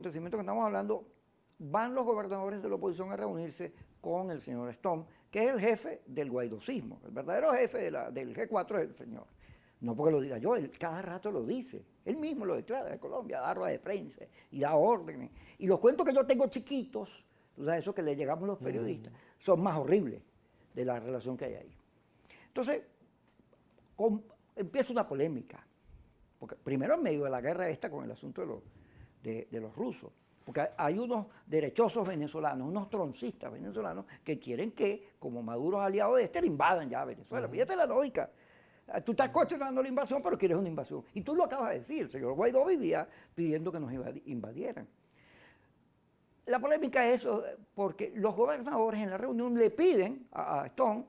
acontecimiento que estamos hablando, van los gobernadores de la oposición a reunirse con el señor Stone, que es el jefe del guaidosismo. El verdadero jefe del G4 es el señor. No porque lo diga yo, él cada rato lo dice. Él mismo lo declara de Colombia, da ruedas de prensa y da órdenes. Y los cuentos que yo tengo chiquitos, tú sabes, eso que le llegamos los periodistas, son más horribles de la relación que hay ahí. Entonces, empieza una polémica. Porque primero en medio de la guerra esta con el asunto de los rusos. Porque hay unos derechosos venezolanos, unos troncistas venezolanos que quieren que, como Maduro es aliado de le invadan ya a Venezuela. Fíjate la lógica. Tú estás cuestionando la invasión, pero quieres una invasión. Y tú lo acabas de decir, el señor Guaidó vivía pidiendo que nos invadieran. La polémica es eso, porque los gobernadores en la reunión le piden a Stone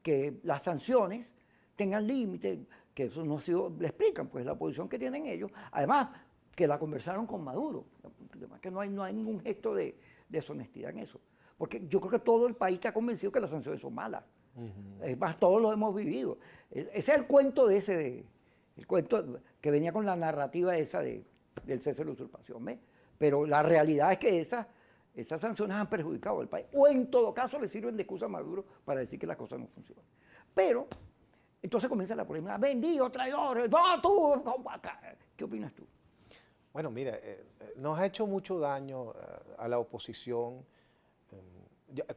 que las sanciones tengan límites, que eso no ha sido, le explican pues la posición que tienen ellos, además que la conversaron con Maduro, que no hay ningún gesto de deshonestidad en eso, porque yo creo que todo el país está convencido que las sanciones son malas, es más, todos lo hemos vivido, ese es el cuento el cuento que venía con la narrativa esa del cese de la usurpación, ¿ves? Pero la realidad es que esas sanciones han perjudicado al país, o en todo caso le sirven de excusa a Maduro para decir que las cosas no funcionan. Pero entonces comienza la polémica, vendido, traidores, no, tú, ¿qué opinas tú? Bueno, mira, nos ha hecho mucho daño a la oposición.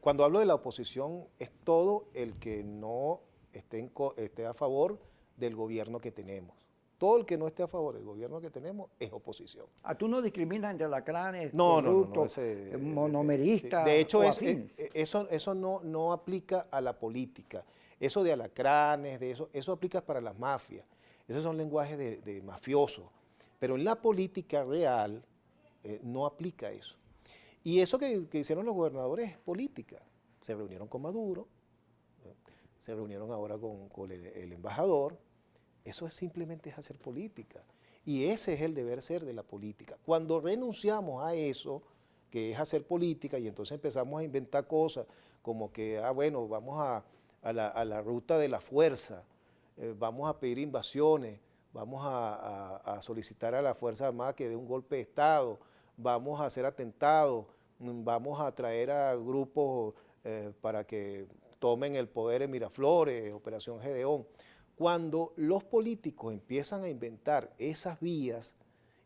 Cuando hablo de la oposición, es todo el que no esté a favor del gobierno que tenemos. Todo el que no esté a favor del gobierno que tenemos es oposición. ¿Tú no discriminas entre alacranes, No, corruptos, monomeristas? De hecho, eso no aplica a la política. Eso de alacranes, eso aplica para las mafias. Esos son lenguajes de mafiosos. Pero en la política real no aplica eso. Y eso que hicieron los gobernadores es política. Se reunieron con Maduro, se reunieron ahora con el embajador. Eso simplemente es hacer política. Y ese es el deber ser de la política. Cuando renunciamos a eso, que es hacer política, y entonces empezamos a inventar cosas como que, bueno, vamos a la ruta de la fuerza, vamos a pedir invasiones, vamos a solicitar a la Fuerza Armada que dé un golpe de Estado, vamos a hacer atentados, vamos a traer a grupos para que tomen el poder en Miraflores, Operación Gedeón. Cuando los políticos empiezan a inventar esas vías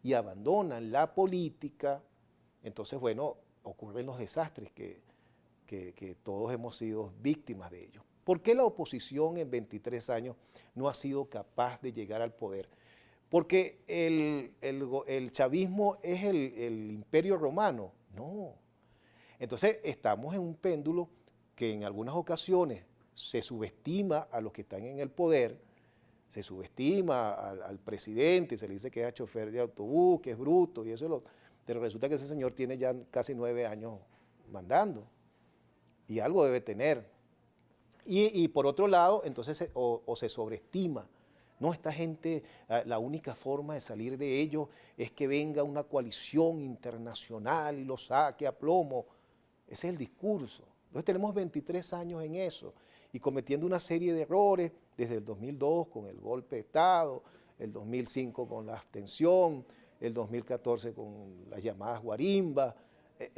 y abandonan la política, entonces, bueno, ocurren los desastres que todos hemos sido víctimas de ellos. ¿Por qué la oposición en 23 años no ha sido capaz de llegar al poder? Porque el chavismo es el imperio romano. No. Entonces estamos en un péndulo que en algunas ocasiones se subestima a los que están en el poder, se subestima al presidente, se le dice que es chofer de autobús, que es bruto, y eso pero resulta que ese señor tiene ya casi 9 años mandando, y algo debe tener. Y por otro lado, entonces se sobreestima. No, esta gente, la única forma de salir de ellos es que venga una coalición internacional y lo saque a plomo. Ese es el discurso. Entonces tenemos 23 años en eso y cometiendo una serie de errores desde el 2002 con el golpe de Estado, el 2005 con la abstención, el 2014 con las llamadas guarimbas.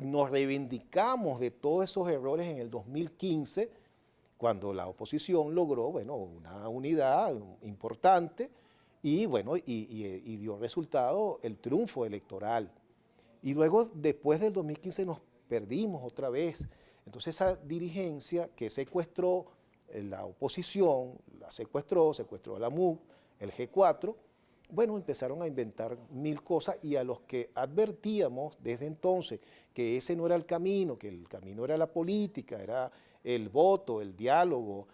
Nos reivindicamos de todos esos errores en el 2015 cuando la oposición logró, bueno, una unidad importante y, bueno, y dio resultado el triunfo electoral. Y luego, después del 2015, nos perdimos otra vez. Entonces, esa dirigencia que secuestró la oposición, secuestró a la MUC, el G4, bueno, empezaron a inventar mil cosas y a los que advertíamos desde entonces que ese no era el camino, que el camino era la política, era el voto, el diálogo,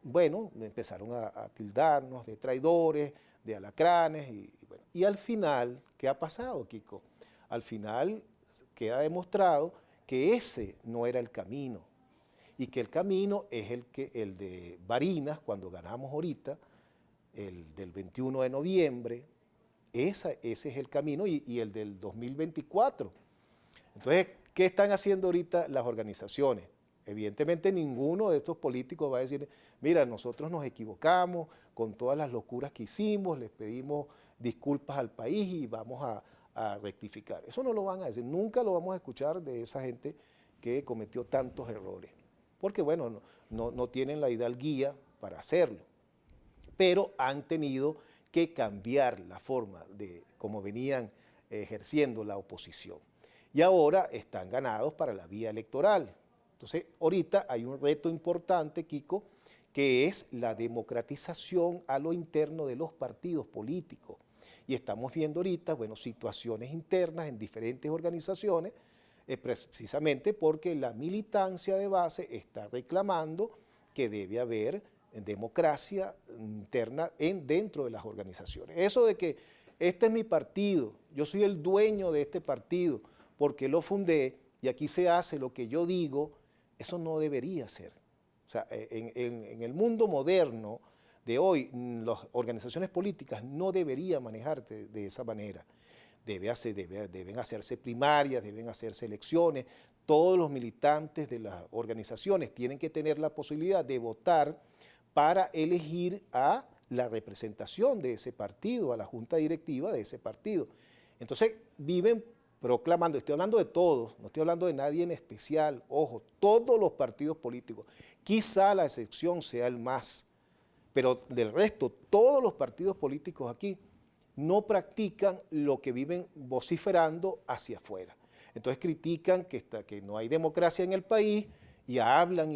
bueno, empezaron a tildarnos de traidores, de alacranes bueno. Y al final, ¿qué ha pasado, Kiko? Al final queda demostrado que ese no era el camino y que el camino es el de Barinas, cuando ganamos ahorita, el del 21 de noviembre, ese es el camino y el del 2024. Entonces, ¿qué están haciendo ahorita las organizaciones? Evidentemente ninguno de estos políticos va a decir, mira, nosotros nos equivocamos con todas las locuras que hicimos, les pedimos disculpas al país y vamos a a rectificar. Eso no lo van a decir, nunca lo vamos a escuchar de esa gente que cometió tantos errores, porque bueno, no tienen la hidalguía para hacerlo, pero han tenido que cambiar la forma de cómo venían ejerciendo la oposición. Y ahora están ganados para la vía electoral. Entonces, ahorita hay un reto importante, Kiko, que es la democratización a lo interno de los partidos políticos. Y estamos viendo ahorita, bueno, situaciones internas en diferentes organizaciones, precisamente porque la militancia de base está reclamando que debe haber democracia interna dentro de las organizaciones. Eso de que este es mi partido, yo soy el dueño de este partido porque lo fundé y aquí se hace lo que yo digo, eso no debería ser. O sea, en el mundo moderno de hoy, las organizaciones políticas no deberían manejarse de esa manera. Deben hacerse primarias, deben hacerse elecciones. Todos los militantes de las organizaciones tienen que tener la posibilidad de votar para elegir a la representación de ese partido, a la junta directiva de ese partido. Entonces viven proclamando, estoy hablando de todos, no estoy hablando de nadie en especial, ojo, todos los partidos políticos, quizá la excepción sea el MAS, pero del resto, todos los partidos políticos aquí no practican lo que viven vociferando hacia afuera. Entonces critican que no hay democracia en el país y hablan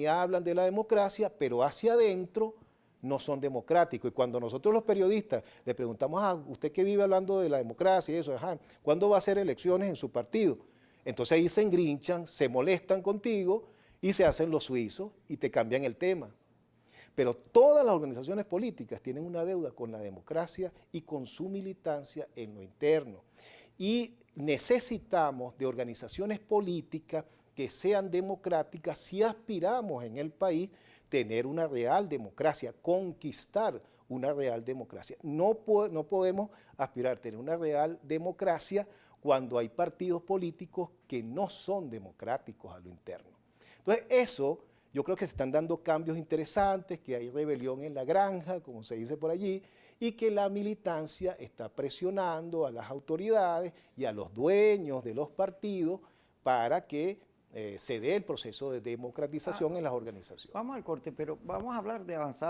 de la democracia, pero hacia adentro no son democráticos. Y cuando nosotros los periodistas le preguntamos a usted que vive hablando de la democracia y eso, ¿cuándo va a hacer elecciones en su partido? Entonces ahí se engrinchan, se molestan contigo y se hacen los suizos y te cambian el tema. Pero todas las organizaciones políticas tienen una deuda con la democracia y con su militancia en lo interno. Y necesitamos de organizaciones políticas que sean democráticas si aspiramos en el país tener una real democracia, conquistar una real democracia. No podemos aspirar a tener una real democracia cuando hay partidos políticos que no son democráticos a lo interno. Entonces eso, yo creo que se están dando cambios interesantes, que hay rebelión en la granja, como se dice por allí, y que la militancia está presionando a las autoridades y a los dueños de los partidos para que se dé el proceso de democratización en las organizaciones. Vamos al corte, pero vamos a hablar de avanzar.